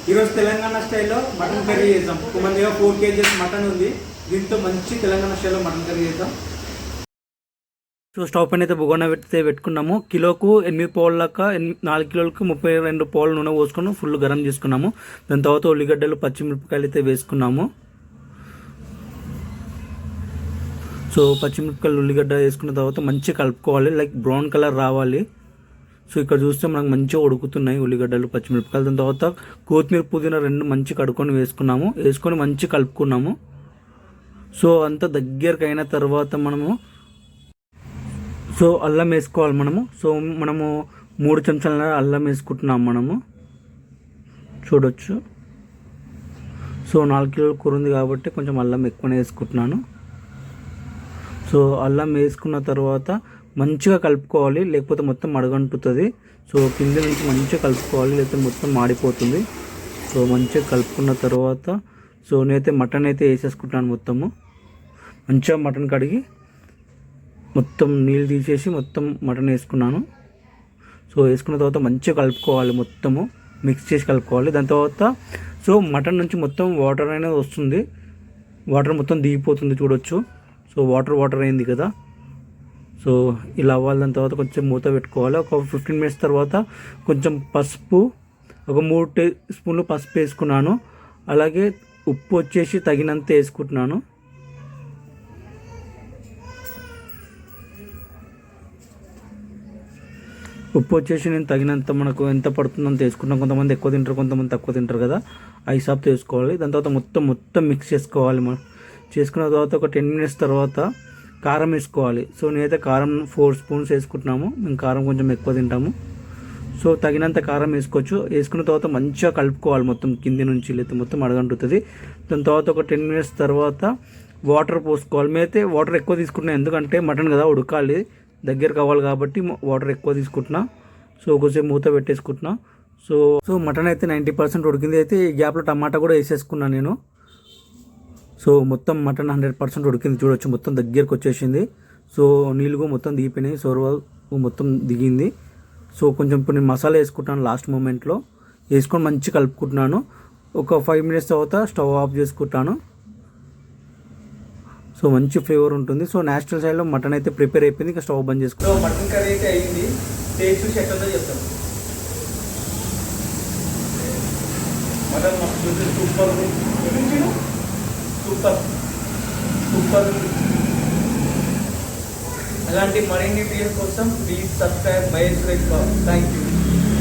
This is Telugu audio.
ఈరోజు తెలంగాణ స్టైల్లో మటన్ కర్రీ చేద్దాం. ఒక మన దగ్గర 4 kgs మటన్ ఉంది. దీంతో మంచి తెలంగాణ స్టైల్లో మటన్ కర్రీ చేద్దాం. సో స్టవ్ పైన అయితే బొగోన పెట్టుకున్నాము. కిలోకు 8 పావుల లెక్క 4 కిలోలకు 32 పావుల నూనె పోసుకొని ఫుల్ గరం చేసుకున్నాము. దాని తర్వాత ఉల్లిగడ్డలు పచ్చిమిరపకాయలు అయితే వేసుకున్నాము. సో పచ్చిమిరపకాయలు ఉల్లిగడ్డ వేసుకున్న తర్వాత మంచిగా కలుపుకోవాలి, లైక్ బ్రౌన్ కలర్ రావాలి. సో ఇక్కడ చూస్తే మనకు మంచిగా ఉడుకుతున్నాయి ఉల్లిగడ్డలు పచ్చిమిరపకాయలు. దాని తర్వాత కొత్తిమీర పుదీనా 2 మంచి కడుక్కొని వేసుకొని మంచిగా కలుపుకున్నాము. సో అంతా దగ్గరకు అయిన తర్వాత మనము అల్లం వేసుకోవాలి. మనము 3 చెంచాల అల్లం వేసుకుంటున్నాము. మనము చూడొచ్చు. సో 4 కిలోల కూర ఉంది కాబట్టి కొంచెం అల్లం ఎక్కువనే వేసుకుంటున్నాను. సో అల్లం వేసుకున్న తర్వాత మంచిగా కలుపుకోవాలి, లేకపోతే మొత్తం అడుగంటుతుంది. సో కింద నుంచి మంచిగా కలుపుకోవాలి, లేకపోతే మొత్తం మాడిపోతుంది. సో మంచిగా కలుపుకున్న తర్వాత నేనైతే మటన్ అయితే వేసేసుకుంటాను. మంచిగా మటన్ కడిగి మొత్తం నీళ్ళు తీసేసి మొత్తం మటన్ వేసుకున్నాను. సో వేసుకున్న తర్వాత మంచిగా కలుపుకోవాలి, మొత్తము మిక్స్ చేసి కలుపుకోవాలి. దాని తర్వాత మటన్ నుంచి మొత్తం వాటర్ అనేది వస్తుంది, వాటర్ మొత్తం దిగిపోతుంది చూడొచ్చు. సో వాటర్ అయింది కదా. సో ఇలా అవ్వాలి. దాని తర్వాత కొంచెం మూత పెట్టుకోవాలి. ఒక 15 minutes తర్వాత కొంచెం పసుపు, ఒక 3 teaspoons పసుపు వేసుకున్నాను. అలాగే ఉప్పు వచ్చేసి తగినంత వేసుకుంటున్నాను. ఉప్పు వచ్చేసి నేను తగినంత, మనకు ఎంత పడుతుందో అంత వేసుకుంటాం. కొంతమంది ఎక్కువ తింటారు, కొంతమంది తక్కువ తింటారు కదా, ఆ హిసాబ్తో వేసుకోవాలి. దాని తర్వాత మొత్తం మిక్స్ చేసుకోవాలి. చేసుకున్న తర్వాత ఒక 10 minutes తర్వాత కారం వేసుకోవాలి. సో నేనైతే కారం 4 spoons వేసుకుంటున్నాము. మేము కారం కొంచెం ఎక్కువ తింటాము. సో తగినంత కారం వేసుకోవచ్చు. వేసుకున్న తర్వాత మంచిగా కలుపుకోవాలి, మొత్తం కింది నుంచి, లేకపోతే మొత్తం అడగంటుతుంది. దాని తర్వాత ఒక 10 minutes తర్వాత వాటర్ పోసుకోవాలి. మేమైతే వాటర్ ఎక్కువ తీసుకుంటున్నాం, ఎందుకంటే మటన్ కదా ఉడకాలి, దగ్గర కావాలి కాబట్టి వాటర్ ఎక్కువ తీసుకుంటున్నా. సో ఒకసేపు మూత పెట్టేసుకుంటున్నా. సో మటన్ అయితే 90% ఉడికింది. అయితే ఈ గ్యాప్లో టమాటా కూడా వేసేసుకున్నాను నేను. సో మొత్తం మటన్ 100% ఉడికింది చూడొచ్చు, మొత్తం దగ్గరకు వచ్చేసింది. సో నీళ్ళు మొత్తం దిగిపోయినాయి, సొరవ మొత్తం దిగింది. సో కొంచెం ఇప్పుడు నేను మసాలా వేసుకుంటాను లాస్ట్ మూమెంట్లో. వేసుకొని మంచి కలుపుకుంటున్నాను. ఒక 5 minutes తర్వాత స్టవ్ ఆఫ్ చేసుకుంటాను. సో మంచి ఫ్లేవర్ ఉంటుంది. సో నేచురల్ స్టైల్లో మటన్ అయితే ప్రిపేర్ అయిపోయింది. ఇంకా స్టవ్ బంద్ చేసుకుంటాం. సో మటన్ కర్రీ అయితే అయింది. టేస్ట్ చూసి ఎట్లా చెప్తాను. Mutton super. అలాంటి మరిన్ని వీడియోస్ కోసం please subscribe my Suresh Babu. Thank you.